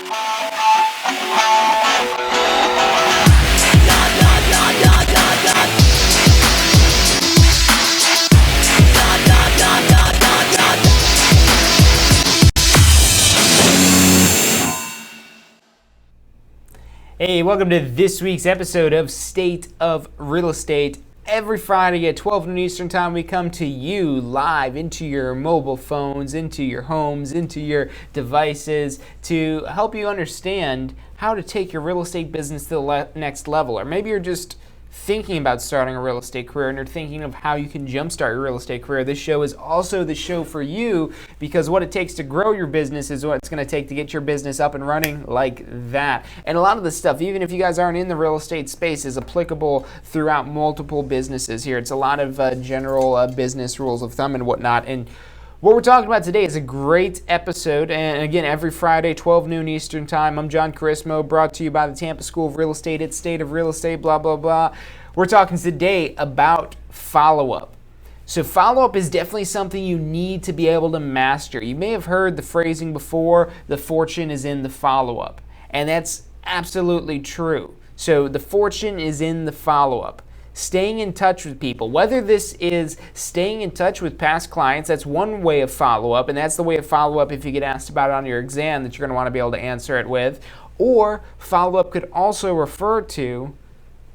Hey, welcome to this week's episode of State of Real Estate. Every Friday at 12 noon Eastern Time, we come to you live into your mobile phones, into your homes, into your devices to help you understand how to take your real estate business to the next level. Or maybe you're just thinking about starting a real estate career and you're thinking of how you can jumpstart your real estate career. This show is also the show for you because what it takes to grow your business is what it's going to take to get your business up and running like that. And a lot of this stuff, even if you guys aren't in the real estate space, is applicable throughout multiple businesses here. It's a lot of general business rules of thumb and whatnot. And what we're talking about today is a great episode, and again, every Friday, 12 noon Eastern Time. I'm John Carismo, brought to you by the Tampa School of Real Estate. It's State of Real Estate, blah, blah, blah. We're talking today about follow-up. So follow-up is definitely something you need to be able to master. You may have heard the phrasing before, the fortune is in the follow-up, and that's absolutely true. So the fortune is in the follow-up. Staying in touch with people, whether this is staying in touch with past clients, that's one way of follow-up, and that's the way of follow-up if you get asked about it on your exam that you're going to want to be able to answer it with. Or follow-up could also refer to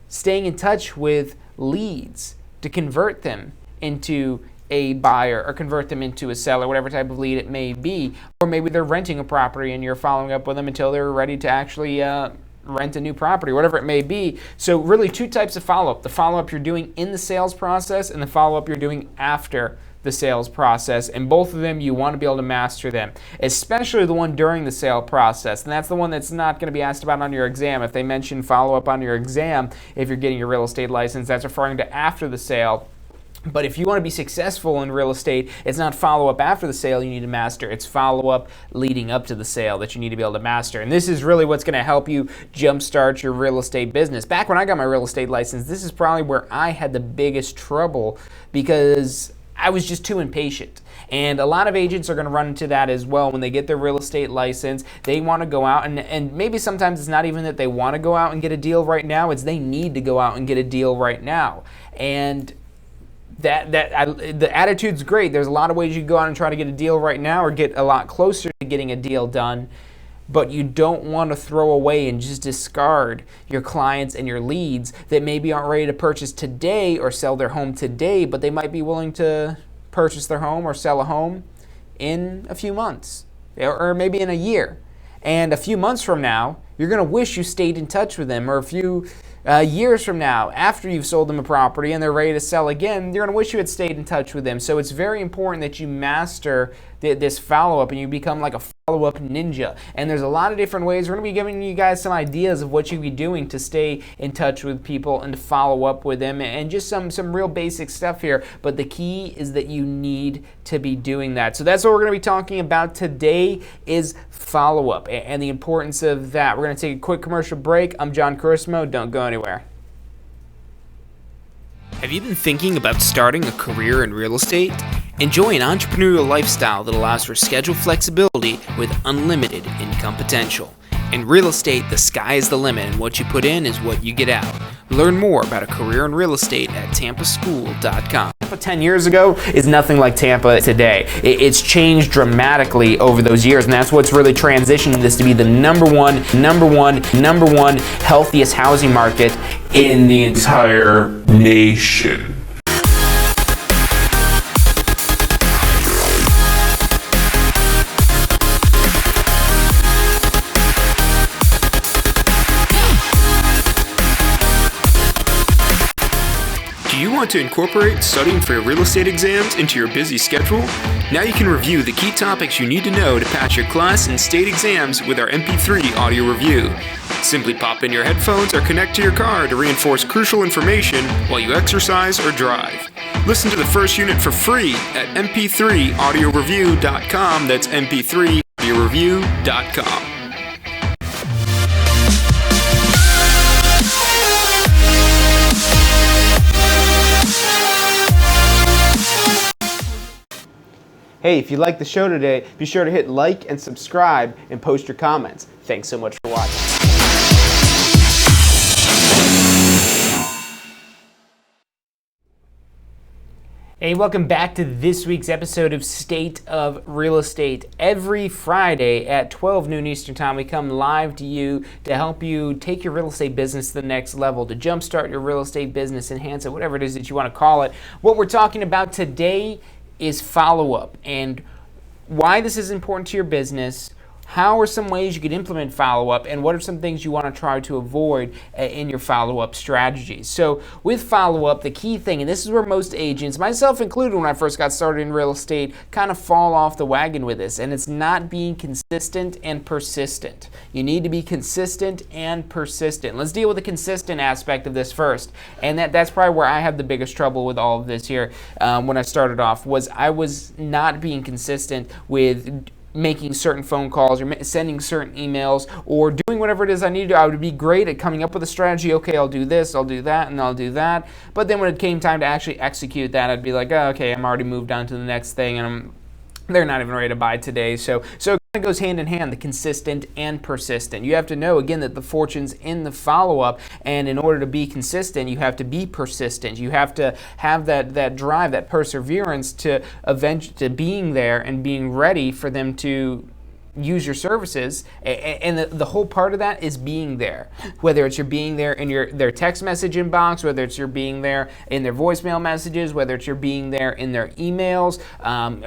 staying in touch with leads to convert them into a buyer or convert them into a seller, whatever type of lead it may be. Or maybe they're renting a property and you're following up with them until they're ready to actually rent a new property, whatever it may be. So really two types of follow-up. The follow-up you're doing in the sales process and the follow-up you're doing after the sales process. And both of them, you want to be able to master them, especially the one during the sale process. And that's the one that's not going to be asked about on your exam. If they mention follow-up on your exam, if you're getting your real estate license, that's referring to after the sale. But if you want to be successful in real estate, it's not follow-up after the sale you need to master. It's follow-up leading up to the sale that you need to be able to master. And this is really what's going to help you jumpstart your real estate business. Back when I got my real estate license, this is probably where I had the biggest trouble because I was just too impatient. And a lot of agents are going to run into that as well when they get their real estate license. They want to go out, and maybe sometimes it's not even that they want to go out and get a deal right now, it's they need to go out and get a deal right now. And the attitude's great. There's a lot of ways you can go out and try to get a deal right now or get a lot closer to getting a deal done, but you don't want to throw away and just discard your clients and your leads that maybe aren't ready to purchase today or sell their home today, but they might be willing to purchase their home or sell a home in a few months or maybe in a year. And a few months from now, you're going to wish you stayed in touch with them, or a few years from now, after you've sold them a property and they're ready to sell again, you're going to wish you had stayed in touch with them. So it's very important that you master this follow-up and you become like a follow-up ninja. And there's a lot of different ways. We're going to be giving you guys some ideas of what you can be doing to stay in touch with people and to follow up with them, and just some real basic stuff here. But the key is that you need to be doing that. So that's what we're going to be talking about today, is follow-up and the importance of that. We're going to take a quick commercial break. I'm John Carismo. Don't go anywhere. Have you been thinking about starting a career in real estate? Enjoy an entrepreneurial lifestyle that allows for schedule flexibility with unlimited income potential. In real estate, the sky is the limit, and what you put in is what you get out. Learn more about a career in real estate at tampaschool.com. Tampa 10 years ago is nothing like Tampa today. It's changed dramatically over those years, and that's what's really transitioning this to be the number one healthiest housing market in the entire nation. Do you want to incorporate studying for your real estate exams into your busy schedule? Now you can review the key topics you need to know to pass your class and state exams with our MP3 audio review. Simply pop in your headphones or connect to your car to reinforce crucial information while you exercise or drive. Listen to the first unit for free at mp3audioreview.com. That's mp3audioreview.com. Hey, if you like the show today, be sure to hit like and subscribe and post your comments. Thanks so much for watching. Hey, welcome back to this week's episode of State of Real Estate. Every Friday at 12 noon Eastern Time, we come live to you to help you take your real estate business to the next level, to jumpstart your real estate business, enhance it, whatever it is that you want to call it. What we're talking about today is follow-up and why this is important to your business. How are some ways you could implement follow-up, and what are some things you want to try to avoid in your follow-up strategies? So with follow-up, the key thing, and this is where most agents, myself included when I first got started in real estate, kind of fall off the wagon with this, and it's not being consistent and persistent. You need to be consistent and persistent. Let's deal with the consistent aspect of this first, and that's probably where I had the biggest trouble with all of this here when I started off, was I was not being consistent with making certain phone calls or sending certain emails or doing whatever it is I need to do. I would be great at coming up with a strategy. Okay, I'll do this, I'll do that, and I'll do that. But then when it came time to actually execute that, I'd be like, oh, okay, I'm already moved on to the next thing, and they're not even ready to buy today. So it goes hand in hand, the consistent and persistent. You have to know, again, that the fortune's in the follow-up, and in order to be consistent, you have to be persistent. You have to have that drive, that perseverance to being there and being ready for them to use your services, and the whole part of that is being there. Whether it's you're being there in their text message inbox, whether it's you're being there in their voicemail messages, whether it's you're being there in their emails,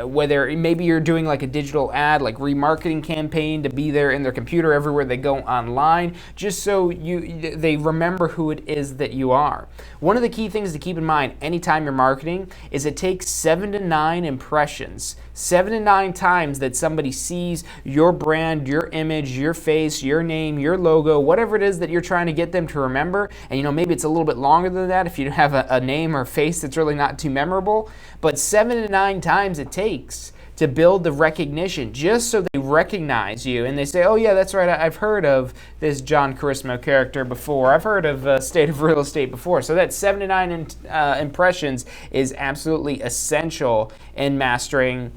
whether maybe you're doing like a digital ad, like remarketing campaign, to be there in their computer everywhere they go online, just so they remember who it is that you are. One of the key things to keep in mind anytime you're marketing is it takes 7 to 9 impressions, 7 to 9 times that somebody sees your brand, your image, your face, your name, your logo, whatever it is that you're trying to get them to remember. And maybe it's a little bit longer than that if you have a name or face that's really not too memorable. But 7 to 9 times it takes to build the recognition, just so they recognize you and they say, oh yeah, that's right, I've heard of this John Charisma character before. I've heard of State of Real Estate before. So that 7 to 9 impressions is absolutely essential in mastering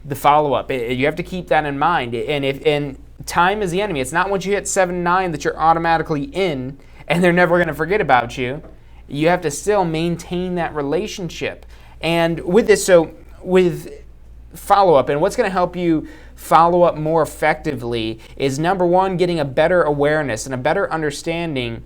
the follow-up. You have to keep that in mind. And time is the enemy. It's not once you hit 7 to 9 that you're automatically in and they're never going to forget about you. You have to still maintain that relationship. And with this, so with follow-up, and what's going to help you follow up more effectively is, number one, getting a better awareness and a better understanding,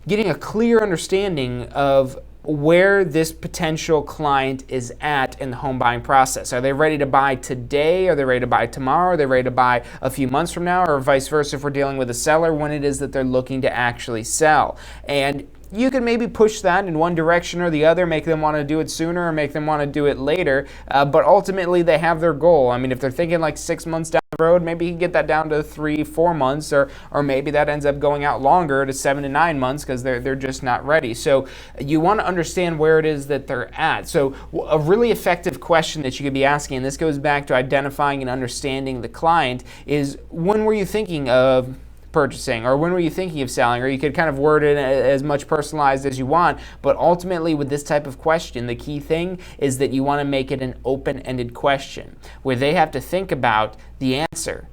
getting a clear understanding of where this potential client is at in the home buying process. Are they ready to buy today? Are they ready to buy tomorrow? Are they ready to buy a few months from now? Or vice versa, if we're dealing with a seller, when it is that they're looking to actually sell. And you can maybe push that in one direction or the other, make them want to do it sooner or make them want to do it later, but ultimately they have their goal. I mean, if they're thinking like 6 months down the road, maybe you can get that down to 3-4 months, or maybe that ends up going out longer to 7 to 9 months because they're just not ready. So you want to understand where it is that they're at. So a really effective question that you could be asking, and this goes back to identifying and understanding the client, is, when were you thinking of purchasing, or when were you thinking of selling? Or you could kind of word it as much personalized as you want, but ultimately with this type of question, the key thing is that you want to make it an open-ended question where they have to think about the answer.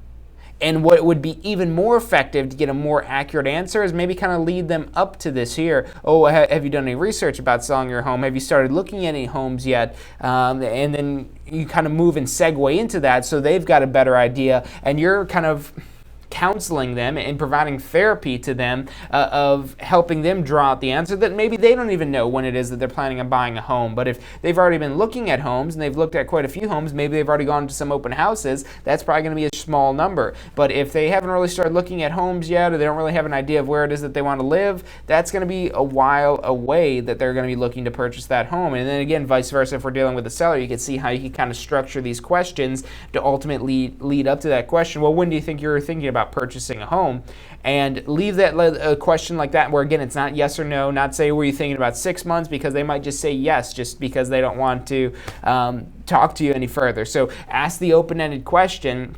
And what would be even more effective to get a more accurate answer is maybe kind of lead them up to this here. Oh, have you done any research about selling your home? Have you started looking at any homes yet? And then you kind of move and segue into that so they've got a better idea, and you're kind of counseling them and providing therapy to them of helping them draw out the answer that maybe they don't even know when it is that they're planning on buying a home. But if they've already been looking at homes and they've looked at quite a few homes, maybe they've already gone to some open houses, that's probably going to be a small number. But if they haven't really started looking at homes yet, or they don't really have an idea of where it is that they want to live, that's going to be a while away that they're going to be looking to purchase that home. And then again, vice versa, if we're dealing with a seller, you can see how you can kind of structure these questions to ultimately lead up to that question. Well, when do you think you're thinking about purchasing a home? And leave that a question like that where, again, it's not yes or no, not say, were you thinking about 6 months, because they might just say yes just because they don't want to talk to you any further. So ask the open-ended question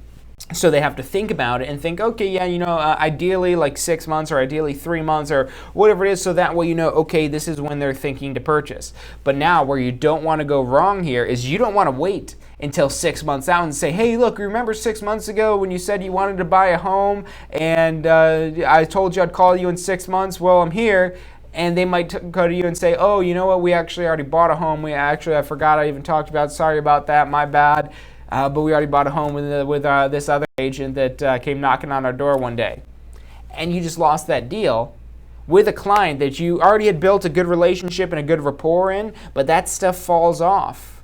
so they have to think about it and think, okay, yeah, ideally like 6 months, or ideally 3 months, or whatever it is, so that way okay, this is when they're thinking to purchase. But now where you don't want to go wrong here is you don't want to wait until 6 months out and say, hey, look, remember 6 months ago when you said you wanted to buy a home and I told you I'd call you in 6 months? Well, I'm here. And they might go to you and say, oh, you know what, we actually already bought a home. I forgot I even talked about, sorry about that, my bad. But we already bought a home with this other agent that came knocking on our door one day. And you just lost that deal with a client that you already had built a good relationship and a good rapport in, but that stuff falls off.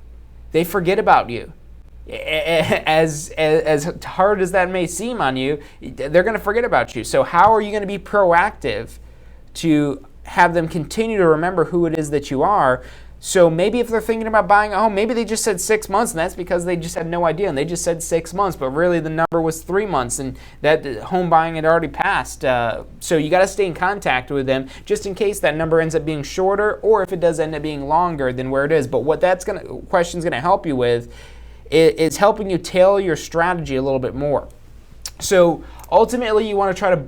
They forget about you. As hard as that may seem on you, they're going to forget about you. So how are you going to be proactive to have them continue to remember who it is that you are? So maybe if they're thinking about buying a home, maybe they just said 6 months, and that's because they just had no idea, and they just said 6 months, but really the number was 3 months, and that home buying had already passed. So you got to stay in contact with them just in case that number ends up being shorter, or if it does end up being longer than where it is. But what question's going to help you with is helping you tailor your strategy a little bit more. So ultimately, you want to try to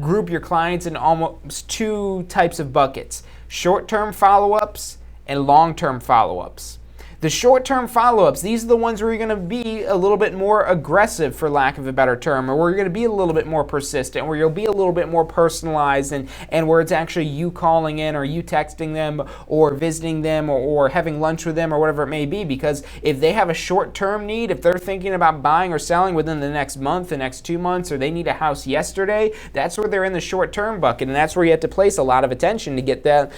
group your clients in almost two types of buckets: short-term follow-ups and long-term follow-ups. The short-term follow-ups, these are the ones where you're going to be a little bit more aggressive, for lack of a better term, or where you're going to be a little bit more persistent, where you'll be a little bit more personalized, and where it's actually you calling in or you texting them or visiting them or having lunch with them or whatever it may be. Because if they have a short-term need, if they're thinking about buying or selling within the next month, the next 2 months, or they need a house yesterday, that's where they're in the short-term bucket, and that's where you have to place a lot of attention to get that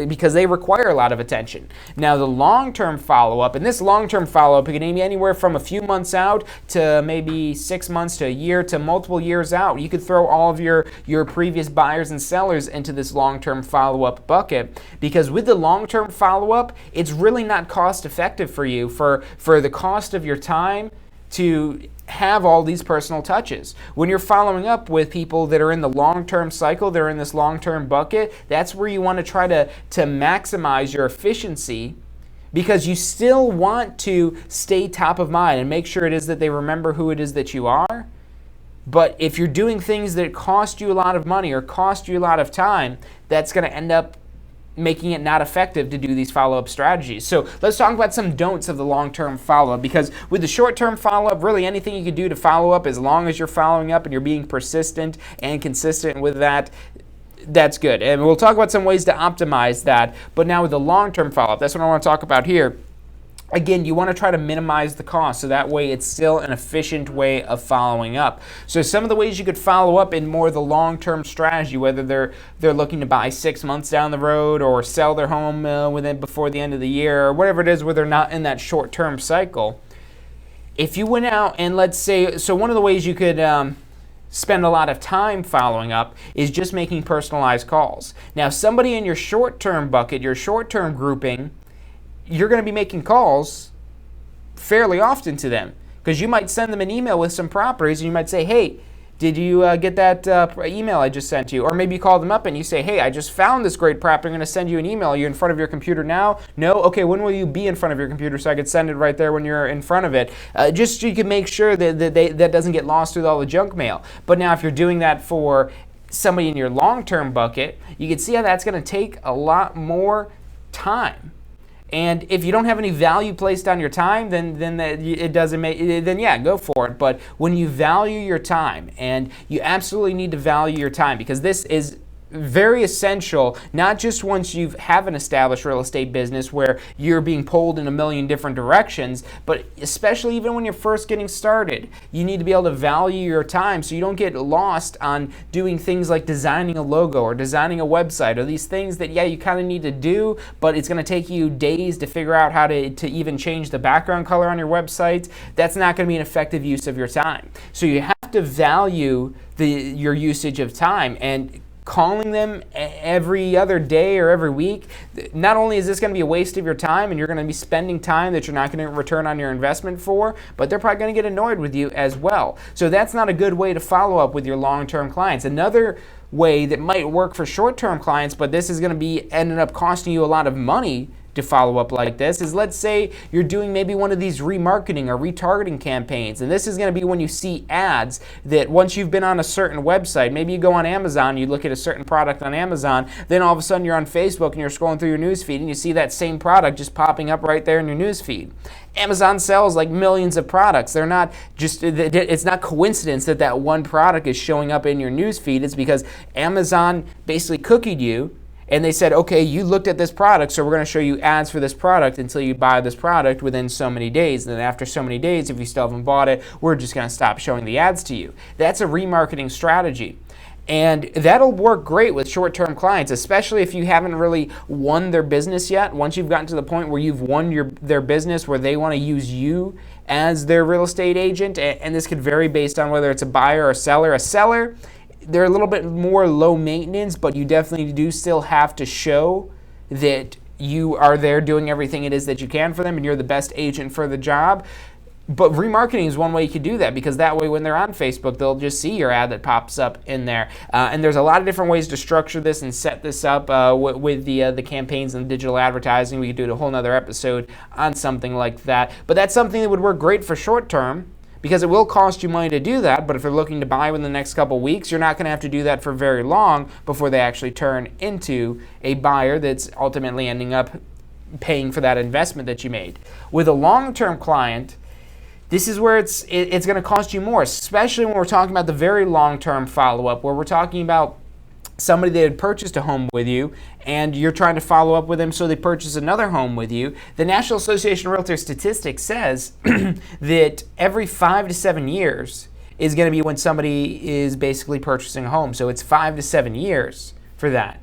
because they require a lot of attention. Now, the long-term follow-up, and this long-term follow-up, it can be anywhere from a few months out to maybe 6 months to a year to multiple years out. You could throw all of your previous buyers and sellers into this long-term follow-up bucket, because with the long-term follow-up, it's really not cost-effective for you for the cost of your time to have all these personal touches. When you're following up with people that are in the long-term cycle, they're in this long-term bucket, that's where you want to try to maximize your efficiency, because you still want to stay top of mind and make sure it is that they remember who it is that you are. But if you're doing things that cost you a lot of money or cost you a lot of time, that's going to end up making it not effective to do these follow-up strategies. So let's talk about some don'ts of the long-term follow-up, because with the short-term follow-up, really anything you can do to follow up, as long as you're following up and you're being persistent and consistent with that, that's good. And we'll talk about some ways to optimize that. But now with the long-term follow-up, that's what I want to talk about here. Again, you want to try to minimize the cost, so that way it's still an efficient way of following up. So some of the ways you could follow up in more the long-term strategy, whether they're looking to buy 6 months down the road or sell their home before the end of the year, or whatever it is, where they're not in that short-term cycle. If you went out and let's say, so one of the ways you could spend a lot of time following up is just making personalized calls. Now, somebody in your short-term bucket, your short-term grouping, you're going to be making calls fairly often to them, because you might send them an email with some properties and you might say, hey, did you get that email I just sent you? Or maybe you call them up and you say, hey, I just found this great property. I'm going to send you an email. Are you in front of your computer now? No? Okay, when will you be in front of your computer so I could send it right there when you're in front of it? Just so you can make sure that doesn't get lost with all the junk mail. But now if you're doing that for somebody in your long-term bucket, you can see how that's going to take a lot more time. And if you don't have any value placed on your time, then it doesn't make. Then yeah, go for it. But when you value your time, and you absolutely need to value your time, because this is very essential, not just once you have an established real estate business where you're being pulled in a million different directions, but especially even when you're first getting started. You need to be able to value your time so you don't get lost on doing things like designing a logo or designing a website, or these things that, yeah, you kind of need to do, but it's going to take you days to figure out how to even change the background color on your website. That's not going to be an effective use of your time. So you have to value your usage of time, and calling them every other day or every week, not only is this going to be a waste of your time and you're going to be spending time that you're not going to return on your investment for, but they're probably going to get annoyed with you as well. So that's not a good way to follow up with your long-term clients. Another way that might work for short-term clients, but this is going to be ending up costing you a lot of money to follow up like this is, let's say you're doing maybe one of these remarketing or retargeting campaigns, and this is going to be when you see ads that once you've been on a certain website, maybe you go on Amazon, you look at a certain product on Amazon, then all of a sudden you're on Facebook and you're scrolling through your news feed and you see that same product just popping up right there in your news feed. Amazon sells like millions of products. They're not just, it's not coincidence that that one product is showing up in your news feed. It's because Amazon basically cookied you, and they said, okay, you looked at this product, so we're going to show you ads for this product until you buy this product within so many days. And then after so many days, if you still haven't bought it, we're just going to stop showing the ads to you. That's a remarketing strategy. And that'll work great with short-term clients, especially if you haven't really won their business yet. Once you've gotten to the point where you've won their business, where they want to use you as their real estate agent, and this could vary based on whether it's a buyer or a seller. A seller, they're a little bit more low maintenance, but you definitely do still have to show that you are there doing everything it is that you can for them and you're the best agent for the job. But remarketing is one way you could do that, because that way when they're on Facebook, they'll just see your ad that pops up in there. And there's a lot of different ways to structure this and set this up with the campaigns and digital advertising. We could do a whole nother episode on something like that. But that's something that would work great for short term, because it will cost you money to do that. But if you're looking to buy within the next couple weeks, you're not going to have to do that for very long before they actually turn into a buyer that's ultimately ending up paying for that investment that you made. With a long-term client, this is where it's going to cost you more, especially when we're talking about the very long-term follow-up, where we're talking about somebody that had purchased a home with you and you're trying to follow up with them so they purchase another home with you. The National Association of Realtors statistics says that every 5 to 7 years is going to be when somebody is basically purchasing a home. So it's 5 to 7 years for that.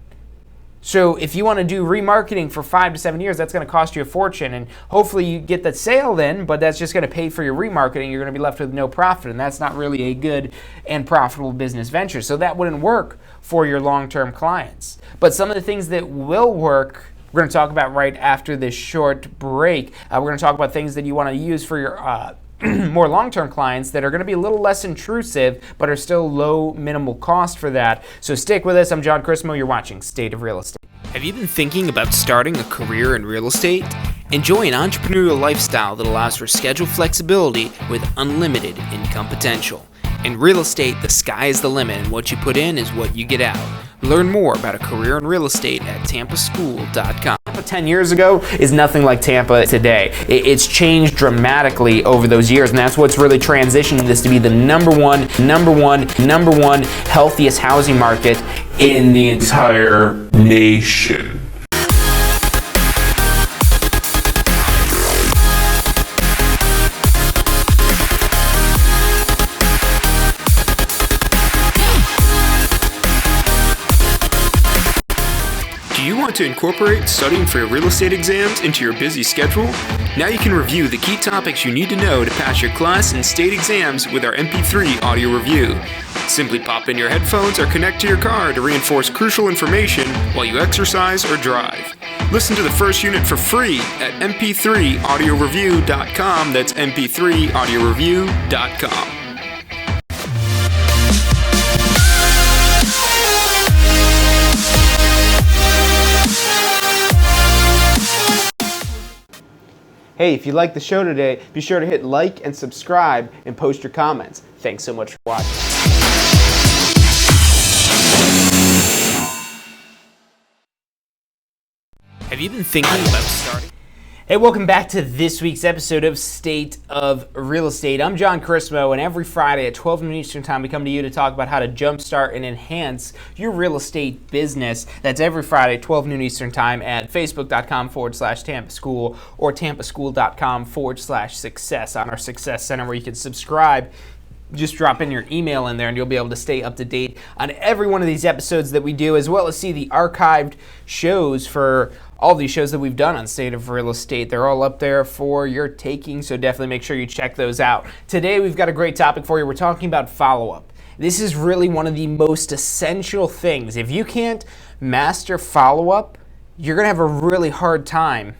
So if you want to do remarketing for 5 to 7 years, that's going to cost you a fortune. And hopefully you get that sale then, but that's just going to pay for your remarketing. You're going to be left with no profit, and that's not really a good and profitable business venture. So that wouldn't work for your long-term clients. But some of the things that will work, we're going to talk about right after this short break. We're going to talk about things that you want to use for your more long-term clients that are going to be a little less intrusive, but are still low minimal cost for that. So stick with us. I'm John Chrismo. You're watching State of Real Estate. Have you been thinking about starting a career in real estate? Enjoy an entrepreneurial lifestyle that allows for schedule flexibility with unlimited income potential. In real estate, the sky is the limit, and what you put in is what you get out. Learn more about a career in real estate at tampaschool.com. Tampa 10 years ago is nothing like Tampa today. It's changed dramatically over those years, and that's what's really transitioned this to be the number one healthiest housing market in the entire nation. Do you want to incorporate studying for your real estate exams into your busy schedule? Now you can review the key topics you need to know to pass your class and state exams with our MP3 audio review. Simply pop in your headphones or connect to your car to reinforce crucial information while you exercise or drive. Listen to the first unit for free at mp3audioreview.com. That's mp3audioreview.com. Hey, if you like the show today, be sure to hit like and subscribe and post your comments. Thanks so much for watching. Have you been thinking about starting? Hey, welcome back to this week's episode of State of Real Estate. I'm John Chrismo, and every Friday at 12 noon Eastern Time, we come to you to talk about how to jumpstart and enhance your real estate business. That's every Friday at 12 noon Eastern Time at facebook.com/Tampa School or tampaschool.com/success on our Success Center, where you can subscribe. Just drop in your email in there and you'll be able to stay up to date on every one of these episodes that we do, as well as see the archived shows for all these shows that we've done on State of Real Estate. They're all up there for your taking, so definitely make sure you check those out. Today we've got a great topic for you. We're talking about follow-up. This is really one of the most essential things. If you can't master follow-up, you're going to have a really hard time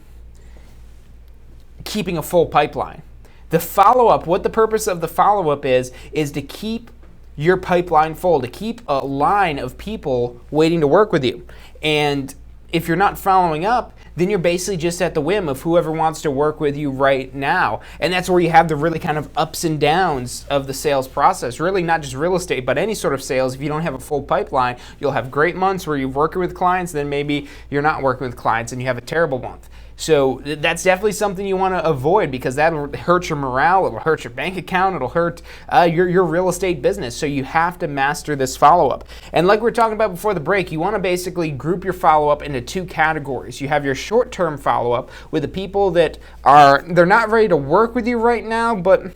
keeping a full pipeline. The follow-up, what the purpose of the follow-up is to keep your pipeline full, to keep a line of people waiting to work with you. And if you're not following up, then you're basically just at the whim of whoever wants to work with you right now. And that's where you have the really kind of ups and downs of the sales process. Really not just real estate, but any sort of sales. If you don't have a full pipeline, you'll have great months where you're working with clients, then maybe you're not working with clients and you have a terrible month. So that's definitely something you want to avoid, because that'll hurt your morale, it'll hurt your bank account, it'll hurt your real estate business. So you have to master this follow-up. And like we were talking about before the break, you want to basically group your follow-up into two categories. You have your short-term follow-up with the people that they're not ready to work with you right now, but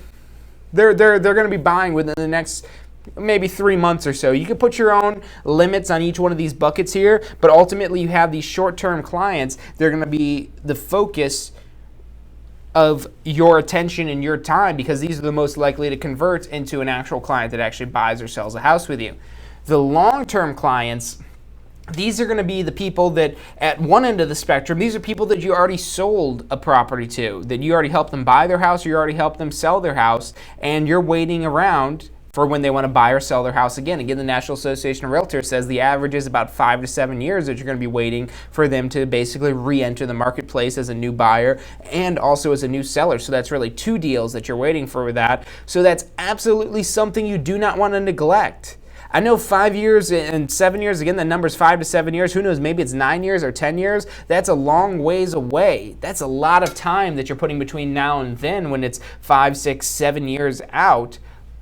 they're going to be buying within the next maybe 3 months or so. You can put your own limits on each one of these buckets here, but ultimately you have these short-term clients. They're going to be the focus of your attention and your time, because these are the most likely to convert into an actual client that actually buys or sells a house with you. The long-term clients, these are going to be the people that at one end of the spectrum, these are people that you already sold a property to, that you already helped them buy their house or you already helped them sell their house, and you're waiting around for when they want to buy or sell their house again. Again, the National Association of Realtors says the average is about 5 to 7 years that you're going to be waiting for them to basically re-enter the marketplace as a new buyer and also as a new seller. So that's really 2 deals that you're waiting for with that. So that's absolutely something you do not want to neglect. I know 5 years and 7 years, again, the number's 5 to 7 years. Who knows, maybe it's 9 years or 10 years. That's a long ways away. That's a lot of time that you're putting between now and then when it's 5, 6, 7 years out.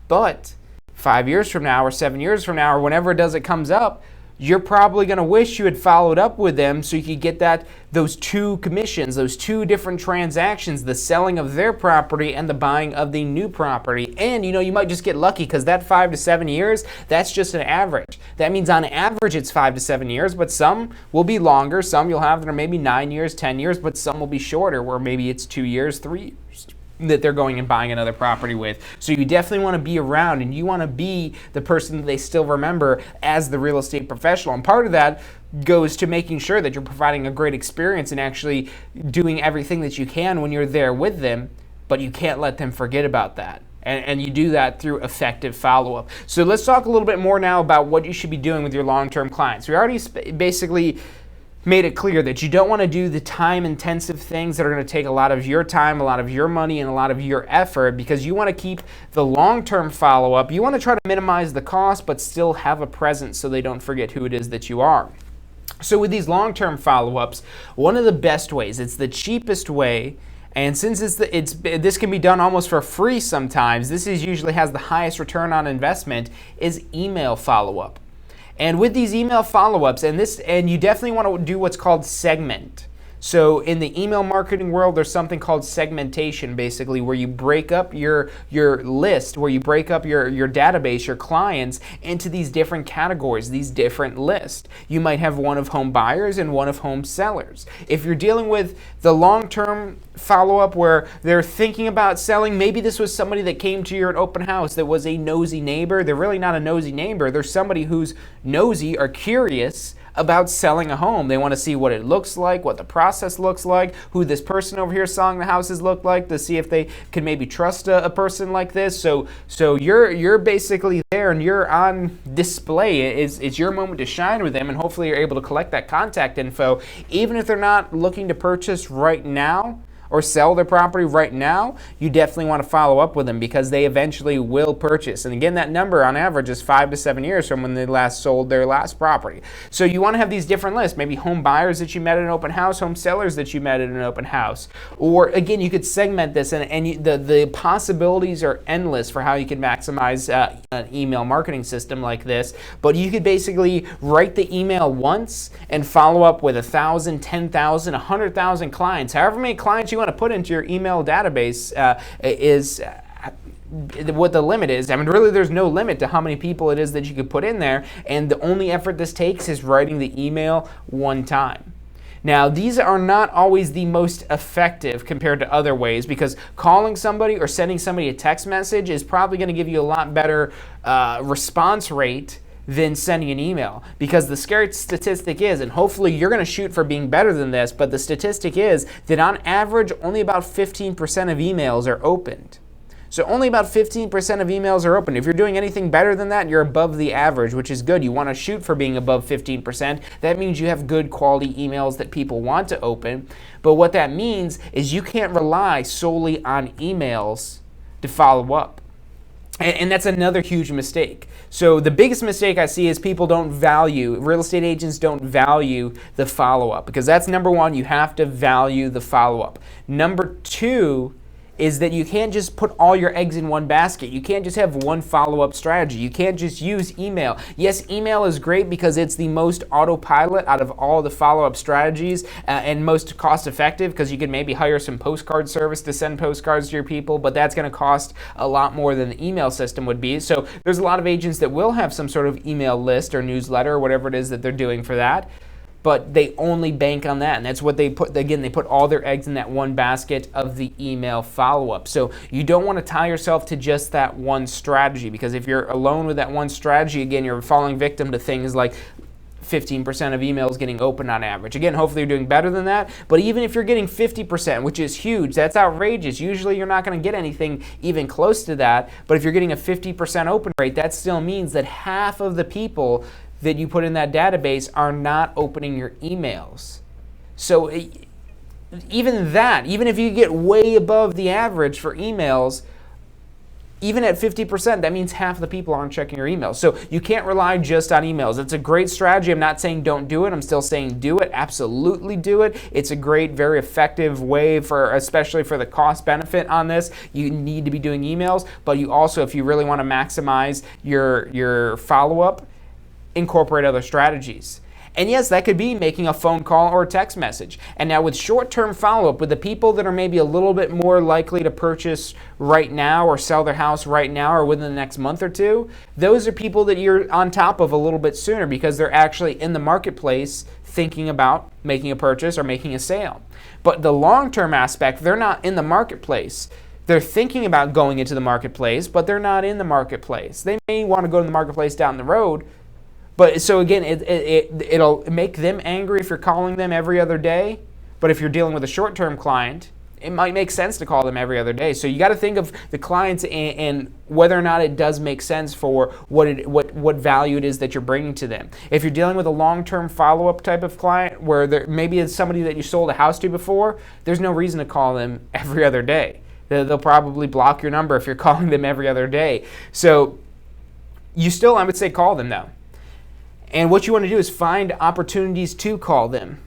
But 5 years from now or 7 years from now or whenever it comes up, you're probably going to wish you had followed up with them so you could get those 2 commissions, those 2 different transactions, the selling of their property and the buying of the new property. And you might just get lucky, because that 5 to 7 years, that's just an average. That means on average it's 5 to 7 years, but some will be longer. Some you'll have that are maybe 9 years, 10 years, but some will be shorter, where maybe it's 2 years, 3 years that they're going and buying another property with. So you definitely want to be around, and you want to be the person that they still remember as the real estate professional. And part of that goes to making sure that you're providing a great experience and actually doing everything that you can when you're there with them, but you can't let them forget about that. And you do that through effective follow-up. So let's talk a little bit more now about what you should be doing with your long-term clients. We already basically made it clear that you don't want to do the time-intensive things that are going to take a lot of your time, a lot of your money, and a lot of your effort, because you want to keep the long-term follow-up. You want to try to minimize the cost, but still have a presence so they don't forget who it is that you are. So with these long-term follow-ups, one of the best ways, it's the cheapest way, and since this can be done almost for free sometimes, this usually has the highest return on investment, is email follow-up. And with these email follow-ups, and you definitely want to do what's called segment. So in the email marketing world, there's something called segmentation, basically, where you break up your list, where you break up your database, your clients, into these different categories, these different lists. You might have one of home buyers and one of home sellers. If you're dealing with the long-term follow-up where they're thinking about selling, maybe this was somebody that came to your open house that was a nosy neighbor. They're really not a nosy neighbor. They're somebody who's nosy or curious about selling a home. They want to see what it looks like, what the process looks like, who this person over here selling the houses look like, to see if they can maybe trust a person like this. So you're basically there and you're on display. It's your moment to shine with them, and hopefully you're able to collect that contact info, even if they're not looking to purchase right now or sell their property right now. You definitely want to follow up with them, because they eventually will purchase. And again, that number on average is 5 to 7 years from when they last sold their last property. So you want to have these different lists, maybe home buyers that you met at an open house, home sellers that you met at an open house. Or again, you could segment this, and the possibilities are endless for how you can maximize an email marketing system like this. But you could basically write the email once and follow up with 1,000, 10,000, 100,000 clients. However many clients you want to put into your email database is what the limit is. I mean, really, there's no limit to how many people it is that you could put in there, and the only effort this takes is writing the email one time. Now, these are not always the most effective compared to other ways, because calling somebody or sending somebody a text message is probably going to give you a lot better response rate than sending an email, because the scary statistic is, and hopefully you're going to shoot for being better than this, but the statistic is that on average only about 15% of emails are opened. So only about 15% of emails are open. If you're doing anything better than that, you're above the average, which is good. You want to shoot for being above 15%. That means you have good quality emails that people want to open. But what that means is you can't rely solely on emails to follow up. And that's another huge mistake. So the biggest mistake I see is real estate agents don't value the follow-up, because that's number one, you have to value the follow-up. Number two is that you can't just put all your eggs in one basket. You can't just have one follow-up strategy. You can't just use email. Yes, email is great because it's the most autopilot out of all the follow-up strategies and most cost-effective, because you can maybe hire some postcard service to send postcards to your people, but that's going to cost a lot more than the email system would be. So there's a lot of agents that will have some sort of email list or newsletter or whatever it is that they're doing for that, but they only bank on that, and that's what they put. Again, they put all their eggs in that one basket of the email follow-up. So you don't want to tie yourself to just that one strategy, because if you're alone with that one strategy, again, you're falling victim to things like 15% of emails getting open on average. Again, hopefully you're doing better than that, but even if you're getting 50%, which is huge, that's outrageous. Usually you're not going to get anything even close to that, but if you're getting a 50% open rate, that still means that half of the people that you put in that database are not opening your emails. So even if you get way above the average for emails, even at 50%, that means half the people aren't checking your emails. So you can't rely just on emails. It's a great strategy. I'm not saying don't do it. I'm still saying do it. Absolutely do it. It's a great, very effective way especially for the cost benefit on this. You need to be doing emails, but you also, if you really want to maximize your follow-up, incorporate other strategies. And yes, that could be making a phone call or a text message. And now with short-term follow-up, with the people that are maybe a little bit more likely to purchase right now or sell their house right now or within the next month or two, those are people that you're on top of a little bit sooner, because they're actually in the marketplace thinking about making a purchase or making a sale. But the long-term aspect, they're not in the marketplace. They're thinking about going into the marketplace, but they're not in the marketplace. They may want to go to the marketplace down the road. But so again, it'll make them angry if you're calling them every other day. But if you're dealing with a short-term client, it might make sense to call them every other day. So you got to think of the clients and whether or not it does make sense for what value it is that you're bringing to them. If you're dealing with a long-term follow-up type of client, where maybe it's somebody that you sold a house to before, there's no reason to call them every other day. They'll probably block your number if you're calling them every other day. So I would say, call them though. And what you want to do is find opportunities to call them.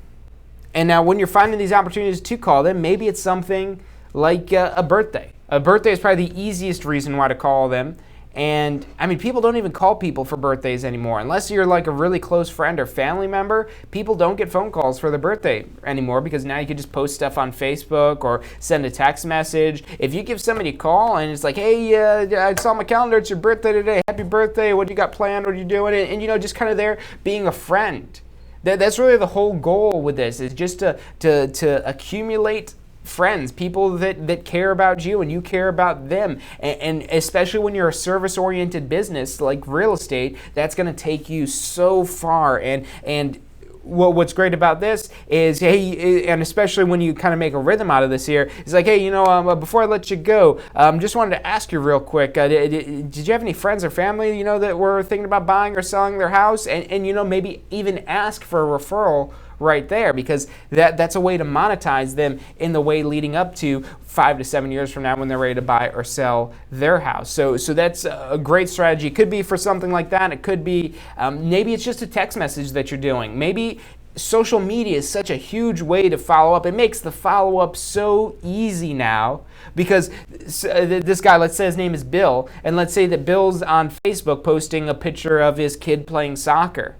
And now when you're finding these opportunities to call them, maybe it's something like a birthday. A birthday is probably the easiest reason why to call them. And I mean, people don't even call people for birthdays anymore. Unless you're like a really close friend or family member, people don't get phone calls for their birthday anymore, because now you can just post stuff on Facebook or send a text message. If you give somebody a call and it's like, hey, I saw my calendar, it's your birthday today, happy birthday, what do you got planned, what are you doing? And just kind of there being a friend. That's really the whole goal with this, is just to accumulate friends, people that care about you and you care about them. And especially when you're a service-oriented business like real estate, that's going to take you so far. And what's great about this is, hey, and especially when you kind of make a rhythm out of this here, it's like, hey, before I let you go, just wanted to ask you real quick, did you have any friends or family, that were thinking about buying or selling their house? And maybe even ask for a referral right there, because that's a way to monetize them in the way leading up to 5 to 7 years from now when they're ready to buy or sell their house. So that's a great strategy. It could be for something like that. It could be maybe it's just a text message that you're doing. Maybe social media is such a huge way to follow up. It makes the follow-up so easy now, because this guy, let's say his name is Bill, and let's say that Bill's on Facebook posting a picture of his kid playing soccer.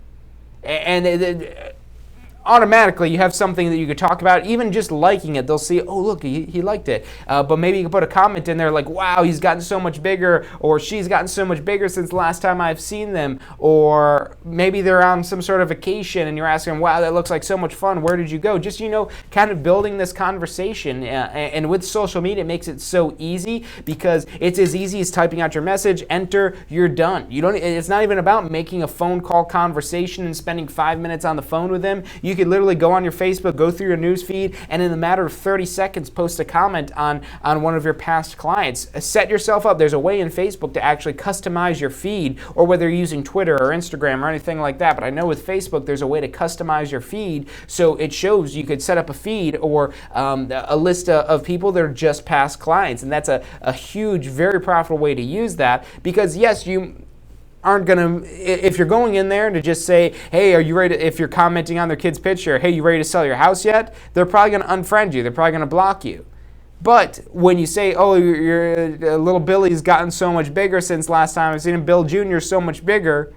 And automatically you have something that you could talk about. Even just liking it, they'll see, oh look, he liked it. But maybe you can put a comment in there like, wow, he's gotten so much bigger, or she's gotten so much bigger since the last time I've seen them. Or maybe they're on some sort of vacation and you're asking, wow, that looks like so much fun, where did you go? Just kind of building this conversation. And with social media, it makes it so easy, because it's as easy as typing out your message, enter, you're done. It's not even about making a phone call conversation and spending 5 minutes on the phone with them. You could literally go on your Facebook, go through your news feed, and in a matter of 30 seconds, post a comment on one of your past clients. Set yourself up. There's a way in Facebook to actually customize your feed, or whether you're using Twitter or Instagram or anything like that. But I know with Facebook, there's a way to customize your feed so it shows you could set up a feed or a list of people that are just past clients. And that's a huge, very profitable way to use that, because yes, you aren't going to, if you're going in there to just say, hey, are you ready to, if you're commenting on their kid's picture, hey, you ready to sell your house yet? They're probably going to unfriend you. They're probably going to block you. But when you say, oh, your little Billy's gotten so much bigger since last time I've seen him, Bill Jr.'s so much bigger,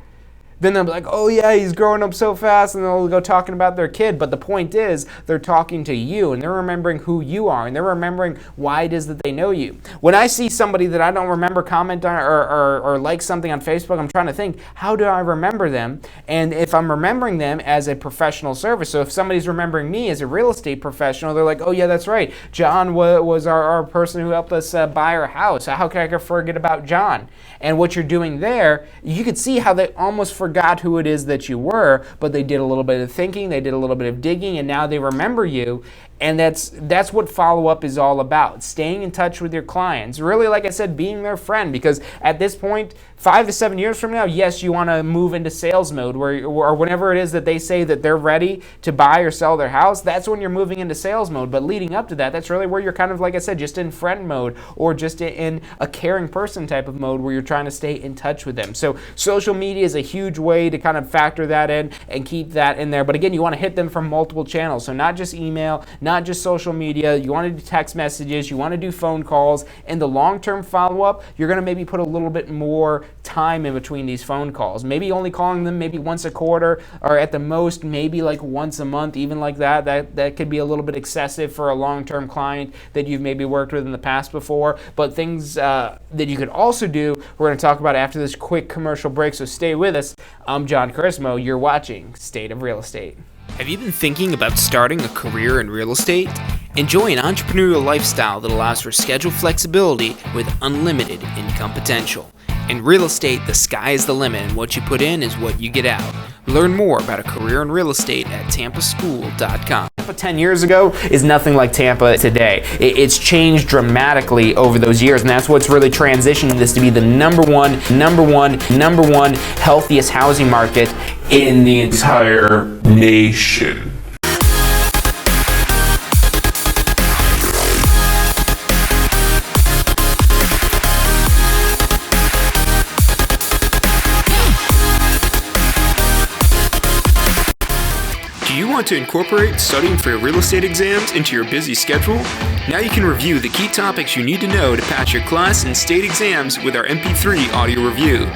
then they'll be like, oh yeah, he's growing up so fast, and they'll go talking about their kid. But the point is, they're talking to you, and they're remembering who you are, and they're remembering why it is that they know you. When I see somebody that I don't remember comment on or like something on Facebook, I'm trying to think, how do I remember them? And if I'm remembering them as a professional service, so if somebody's remembering me as a real estate professional, they're like, oh yeah, that's right, John was our person who helped us buy our house. How can I forget about John? And what you're doing there, you could see how they almost forgot who it is that you were, but they did a little bit of thinking, they did a little bit of digging, and now they remember you. And that's what follow-up is all about, staying in touch with your clients. Really, like I said, being their friend, because at this point, 5 to 7 years from now, yes, you want to move into sales mode, or whenever it is that they say that they're ready to buy or sell their house, that's when you're moving into sales mode. But leading up to that, that's really where you're kind of, like I said, just in friend mode, or just in a caring person type of mode where you're trying to stay in touch with them. So social media is a huge way to kind of factor that in and keep that in there. But again, you want to hit them from multiple channels. So not just email, not just social media, you want to do text messages, you want to do phone calls. In the long-term follow-up, you're going to maybe put a little bit more time in between these phone calls. Maybe only calling them maybe once a quarter, or at the most maybe like once a month, even like that. That could be a little bit excessive for a long-term client that you've maybe worked with in the past before. But things that you could also do, we're going to talk about after this quick commercial break, so stay with us. I'm John Charismo. You're watching State of Real Estate. Have you been thinking about starting a career in real estate? Enjoy an entrepreneurial lifestyle that allows for schedule flexibility with unlimited income potential. In real estate, the sky is the limit, and what you put in is what you get out. Learn more about a career in real estate at tampaschool.com. Tampa 10 years ago is nothing like Tampa today. It's changed dramatically over those years, and that's what's really transitioned this to be the number one healthiest housing market in the entire nation. Do you want to incorporate studying for your real estate exams into your busy schedule? Now you can review the key topics you need to know to pass your class and state exams with our MP3 audio review.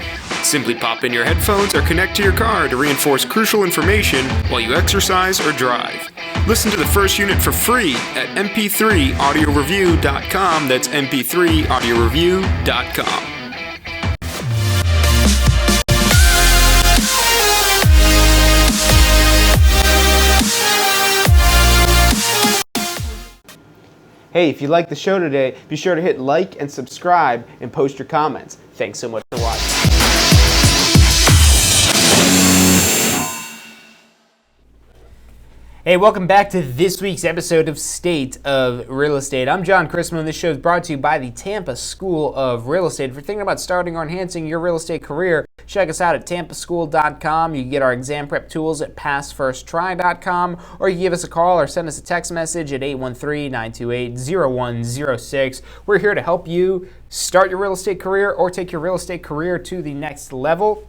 Simply pop in your headphones or connect to your car to reinforce crucial information while you exercise or drive. Listen to the first unit for free at mp3audioreview.com. That's mp3audioreview.com. Hey, if you like the show today, be sure to hit like and subscribe and post your comments. Thanks so much for watching. Hey, welcome back to this week's episode of State of Real Estate. I'm John Charismo, and this show is brought to you by the Tampa School of Real Estate. If you're thinking about starting or enhancing your real estate career, check us out at tampaschool.com. You can get our exam prep tools at passfirsttry.com, or you can give us a call or send us a text message at 813-928-0106. We're here to help you start your real estate career or take your real estate career to the next level.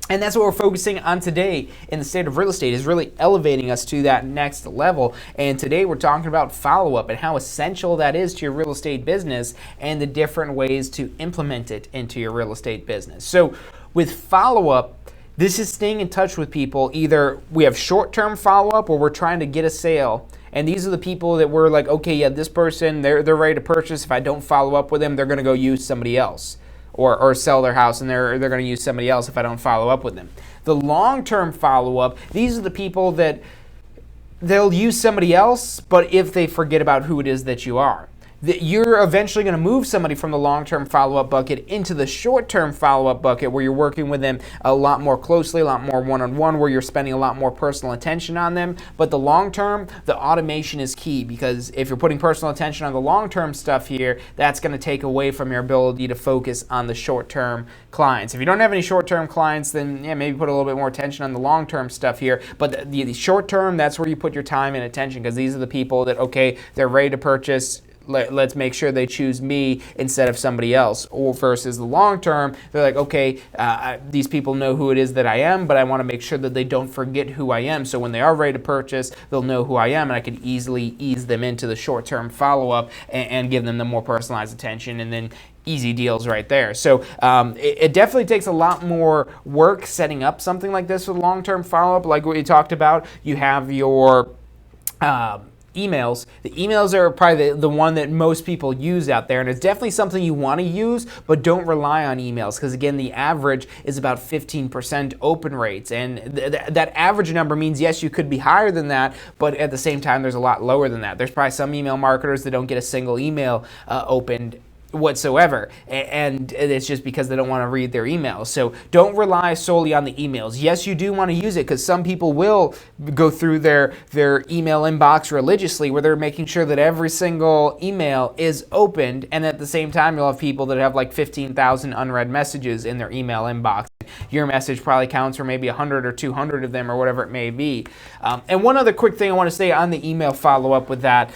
And that's what we're focusing on today in the State of Real Estate, is really elevating us to that next level. And today we're talking about follow-up and how essential that is to your real estate business and the different ways to implement it into your real estate business. So with follow-up, this is staying in touch with people. Either we have short-term follow-up or we're trying to get a sale. And these are the people that we're like, okay, yeah, this person, they're ready to purchase. If I don't follow up with them, they're going to go use somebody else. Or sell their house, and they're going to use somebody else if I don't follow up with them. The long-term follow-up, these are the people that they'll use somebody else, but if they forget about who it is that you are. that you're eventually going to move somebody from the long-term follow-up bucket into the short-term follow-up bucket where you're working with them a lot more closely, a lot more one-on-one, where you're spending a lot more personal attention on them. But the long-term, the automation is key, because if you're putting personal attention on the long-term stuff here, that's going to take away from your ability to focus on the short-term clients. If you don't have any short-term clients, then yeah, maybe put a little bit more attention on the long-term stuff here. But the short-term, that's where you put your time and attention, because these are the people that, okay, they're ready to purchase. Let's make sure they choose me instead of somebody else. Or versus the long term, they're like, okay, these people know who it is that I am, but I want to make sure that they don't forget who I am. So when they are ready to purchase, they'll know who I am, and I can easily ease them into the short-term follow-up and give them the more personalized attention, and then easy deals right there. So it definitely takes a lot more work setting up something like this with long-term follow-up. Like what you talked about, you have your emails. The emails are probably the one that most people use out there, and it's definitely something you want to use, but don't rely on emails, because again, the average is about 15% open rates, and that average number means yes, you could be higher than that, but at the same time, there's a lot lower than that. There's probably some email marketers that don't get a single email opened whatsoever, and it's just because they don't want to read their emails. So don't rely solely on the emails. Yes, you do want to use it, because some people will go through their email inbox religiously, where they're making sure that every single email is opened, and at the same time you'll have people that have like 15,000 unread messages in their email inbox. Your message probably counts for maybe 100 or 200 of them, or whatever it may be. And one other quick thing I want to say on the email follow-up with that.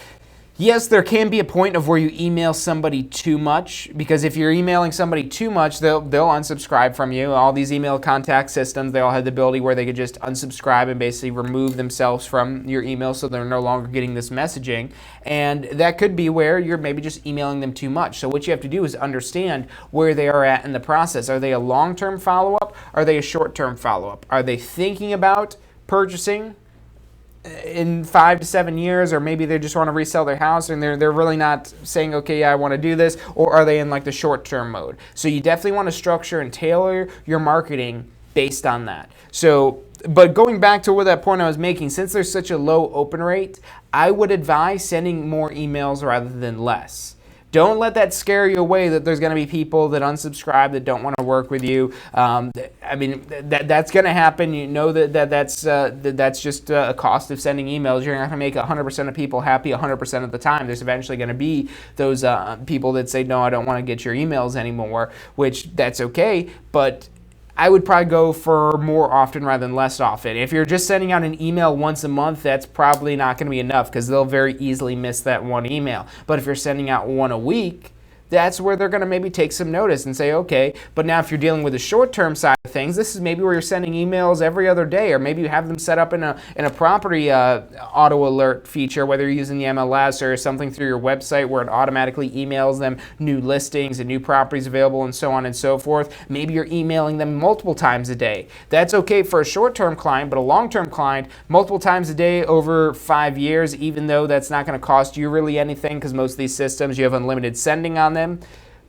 Yes, there can be a point of where you email somebody too much, because if you're emailing somebody too much, they'll unsubscribe from you. All these email contact systems, they all have the ability where they could just unsubscribe and basically remove themselves from your email, so they're no longer getting this messaging. And that could be where you're maybe just emailing them too much. So what you have to do is understand where they are at in the process. Are they a long-term follow-up? Are they a short-term follow-up? Are they thinking about purchasing in 5 to 7 years, or maybe they just want to resell their house and they're really not saying, okay, yeah, I want to do this? Or are they in like the short-term mode? So you definitely want to structure and tailor your marketing based on that. So, but going back to that point I was making, since there's such a low open rate, I would advise sending more emails rather than less. Don't let that scare you away, that there's going to be people that unsubscribe, that don't want to work with you. I mean, that's going to happen. You know that's just a cost of sending emails. You're not going to make 100% of people happy 100% of the time. There's eventually going to be those people that say, no, I don't want to get your emails anymore, which that's okay, but I would probably go for more often rather than less often. If you're just sending out an email once a month, that's probably not going to be enough, because they'll very easily miss that one email. But if you're sending out one a week, that's where they're going to maybe take some notice and say, okay. But now if you're dealing with the short-term side of things, this is maybe where you're sending emails every other day, or maybe you have them set up in a property auto alert feature, whether you're using the MLS or something through your website where it automatically emails them new listings and new properties available and so on and so forth. Maybe you're emailing them multiple times a day. That's okay for a short-term client, but a long-term client, multiple times a day over 5 years, even though that's not going to cost you really anything, because most of these systems, you have unlimited sending on them.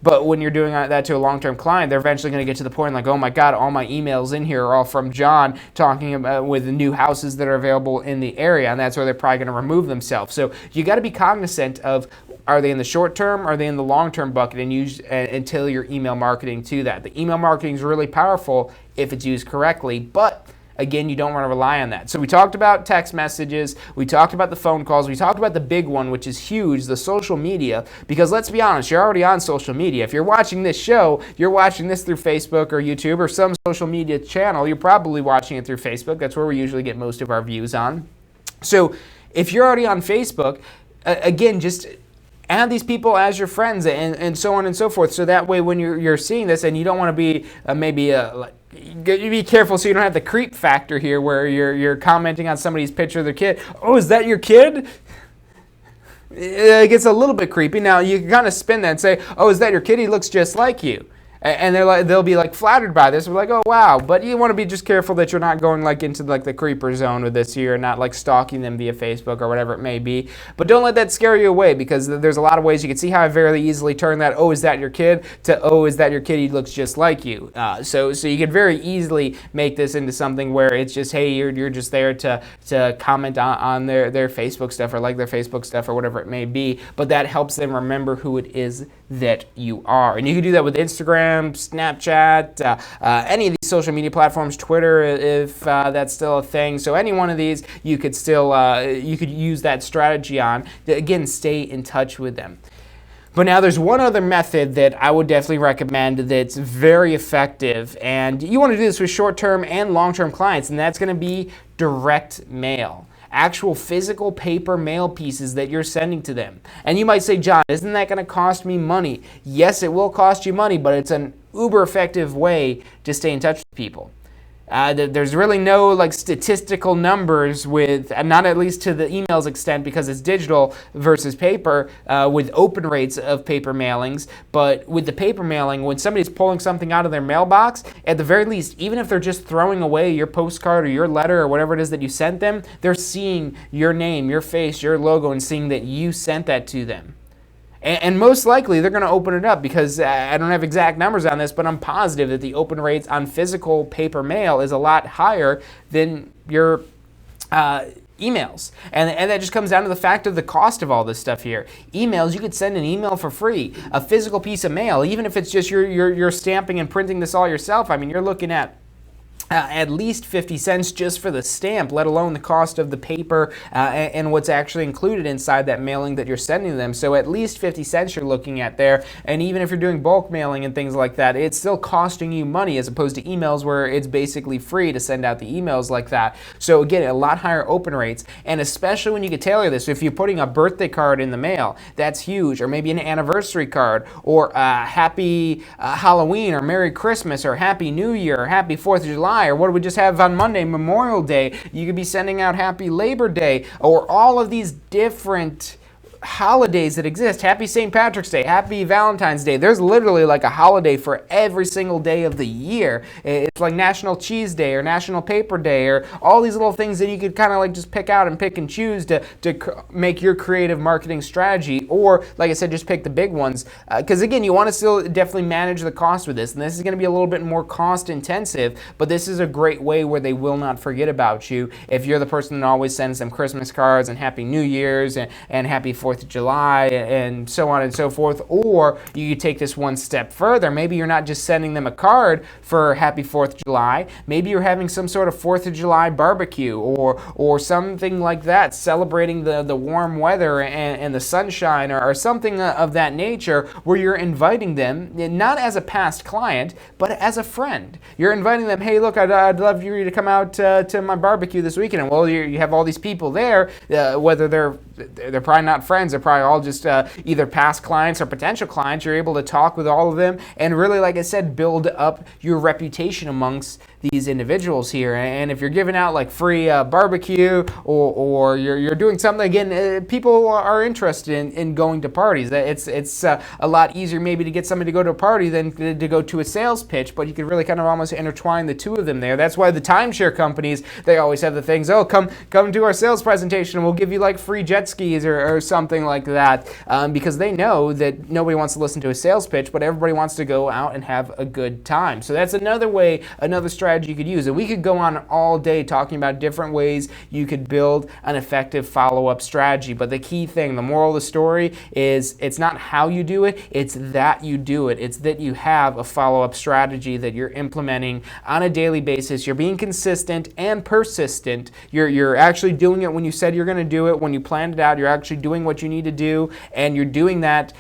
But when you're doing that to a long-term client, they're eventually going to get to the point like, oh my God, all my emails in here are all from John talking about with the new houses that are available in the area, and that's where they're probably going to remove themselves. So you got to be cognizant of, are they in the short term, are they in the long term bucket, and use and tailor your email marketing to that. The email marketing is really powerful if it's used correctly, but again, you don't want to rely on that. So we talked about text messages, we talked about the phone calls, we talked about the big one, which is huge, the social media, because let's be honest, you're already on social media. If you're watching this show, you're watching this through Facebook or YouTube or some social media channel, you're probably watching it through Facebook. That's where we usually get most of our views on. So if you're already on Facebook, again, just add these people as your friends and so on and so forth. So that way when you're seeing this, and you don't want to be you be careful so you don't have the creep factor here where you're commenting on somebody's picture of their kid. Oh, is that your kid? It gets a little bit creepy. Now, you can kind of spin that and say, oh, is that your kid? He looks just like you. And they'll be like flattered by this. We're like, oh wow, but you want to be just careful that you're not going like into like the creeper zone with this here, not like stalking them via Facebook or whatever it may be. But don't let that scare you away, because there's a lot of ways you can see how I very easily turn that, oh, is that your kid, to, oh, is that your kid, he looks just like you. So you can very easily make this into something where it's just, hey, you're just there to comment on their Facebook stuff or like their Facebook stuff or whatever it may be. But that helps them remember who it is that you are. And you can do that with Instagram, Snapchat, any of these social media platforms, Twitter, if that's still a thing. So any one of these, you could still you could use that strategy on to, again, stay in touch with them. But now there's one other method that I would definitely recommend that's very effective, and you want to do this with short-term and long-term clients, and that's going to be direct mail. Actual physical paper mail pieces that you're sending to them. And you might say, John, isn't that going to cost me money? Yes, it will cost you money, but it's an uber effective way to stay in touch with people. There's really no like statistical numbers with, not at least to the emails extent because it's digital versus paper, with open rates of paper mailings. But with the paper mailing, when somebody's pulling something out of their mailbox, at the very least, even if they're just throwing away your postcard or your letter or whatever it is that you sent them, they're seeing your name, your face, your logo, and seeing that you sent that to them. And most likely they're going to open it up, because I don't have exact numbers on this, but I'm positive that the open rates on physical paper mail is a lot higher than your emails. And that just comes down to the fact of the cost of all this stuff here. Emails, you could send an email for free. A physical piece of mail, even if it's just you're stamping and printing this all yourself, I mean, you're looking at least 50 cents just for the stamp, let alone the cost of the paper and what's actually included inside that mailing that you're sending them. So at least 50 cents you're looking at there. And even if you're doing bulk mailing and things like that, it's still costing you money, as opposed to emails where it's basically free to send out the emails like that. So again, a lot higher open rates, and especially when you can tailor this. If you're putting a birthday card in the mail, that's huge, or maybe an anniversary card, or happy Halloween, or Merry Christmas, or Happy New Year, or Happy 4th of July, or what do we just have on Monday, Memorial Day. You could be sending out Happy Labor Day, or all of these different holidays that exist. Happy St. Patrick's Day, Happy Valentine's Day. There's literally like a holiday for every single day of the year. It's like National Cheese Day or National Paper Day, or all these little things that you could kind of like just pick out and pick and choose to make your creative marketing strategy. Or like I said, just pick the big ones, because again, you want to still definitely manage the cost with this, and this is going to be a little bit more cost intensive, but this is a great way where they will not forget about you if you're the person that always sends them Christmas cards and Happy New Year's and Happy 4th of July and so on and so forth. Or you could take this one step further. Maybe you're not just sending them a card for Happy 4th of July. Maybe you're having some sort of 4th of July barbecue or something like that, celebrating the warm weather and the sunshine, or something of that nature, where you're inviting them, not as a past client, but as a friend. You're inviting them, hey, look, I'd love you to come out to my barbecue this weekend. And well, you have all these people there, whether they're probably not friends, they're probably all just either past clients or potential clients. You're able to talk with all of them and really, like I said, build up your reputation amongst these individuals here. And if you're giving out like free barbecue, or you're doing something, again, people are interested in going to parties. It's a lot easier maybe to get somebody to go to a party than to go to a sales pitch, but you can really kind of almost intertwine the two of them there. That's why the timeshare companies, they always have the things, oh, come do our sales presentation and we'll give you like free jet skis or something like that, because they know that nobody wants to listen to a sales pitch, but everybody wants to go out and have a good time. So that's another way, another strategy you could use. And we could go on all day talking about different ways you could build an effective follow-up strategy. But the key thing, the moral of the story is, it's not how you do it, it's that you do it. It's that you have a follow-up strategy that you're implementing on a daily basis. You're being consistent and persistent. You're actually doing it when you said you're going to do it, when you planned it out. You're actually doing what you need to do, and you're doing that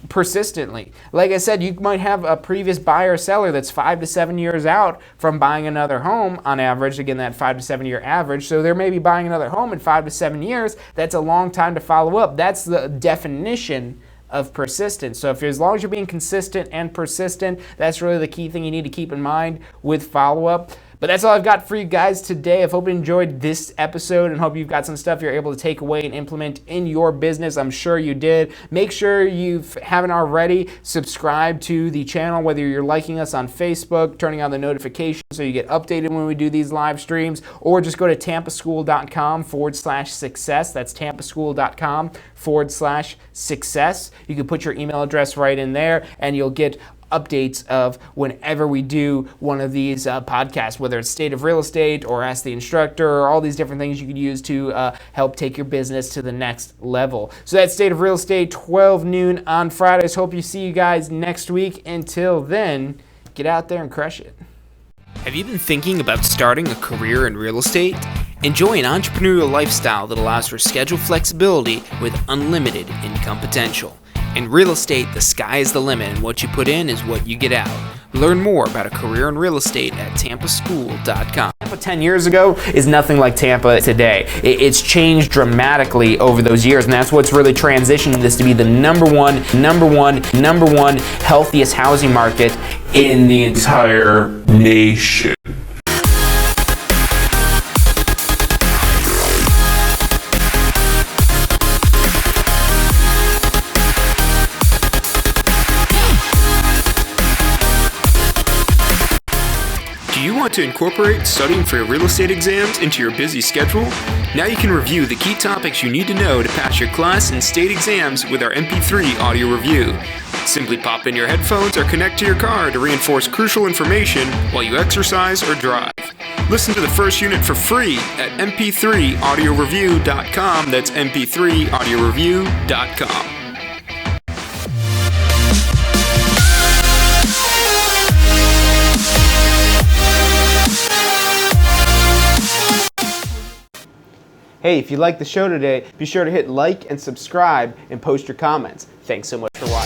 persistently. Like I said, you might have a previous buyer or seller that's 5 to 7 years out from buying another home on average. Again, that 5 to 7 year average. So they're maybe buying another home in 5 to 7 years. That's a long time to follow up. That's the definition of persistence. So if as long as you're being consistent and persistent, that's really the key thing you need to keep in mind with follow-up. But that's all I've got for you guys today. I hope you enjoyed this episode and hope you've got some stuff you're able to take away and implement in your business. I'm sure you did. Make sure you haven't already subscribed to the channel, whether you're liking us on Facebook, turning on the notifications so you get updated when we do these live streams, or just go to tampaschool.com/success. That's tampaschool.com/success. You can put your email address right in there and you'll get updates of whenever we do one of these podcasts, whether it's State of Real Estate or Ask the Instructor or all these different things you could use to help take your business to the next level. So that's State of Real Estate, 12 noon on Fridays. Hope you see you guys next week. Until then, get out there and crush it. Have you been thinking about starting a career in real estate? Enjoy an entrepreneurial lifestyle that allows for schedule flexibility with unlimited income potential. In real estate, the sky is the limit, and what you put in is what you get out. Learn more about a career in real estate at tampaschool.com. Tampa 10 years ago is nothing like Tampa today. It's changed dramatically over those years, and that's what's really transitioned this to be the number one healthiest housing market in the entire nation. Do you want to incorporate studying for your real estate exams into your busy schedule? Now you can review the key topics you need to know to pass your class and state exams with our MP3 audio review. Simply pop in your headphones or connect to your car to reinforce crucial information while you exercise or drive. Listen to the first unit for free at mp3audioreview.com. That's mp3audioreview.com. Hey, if you liked the show today, be sure to hit like and subscribe and post your comments. Thanks so much for watching.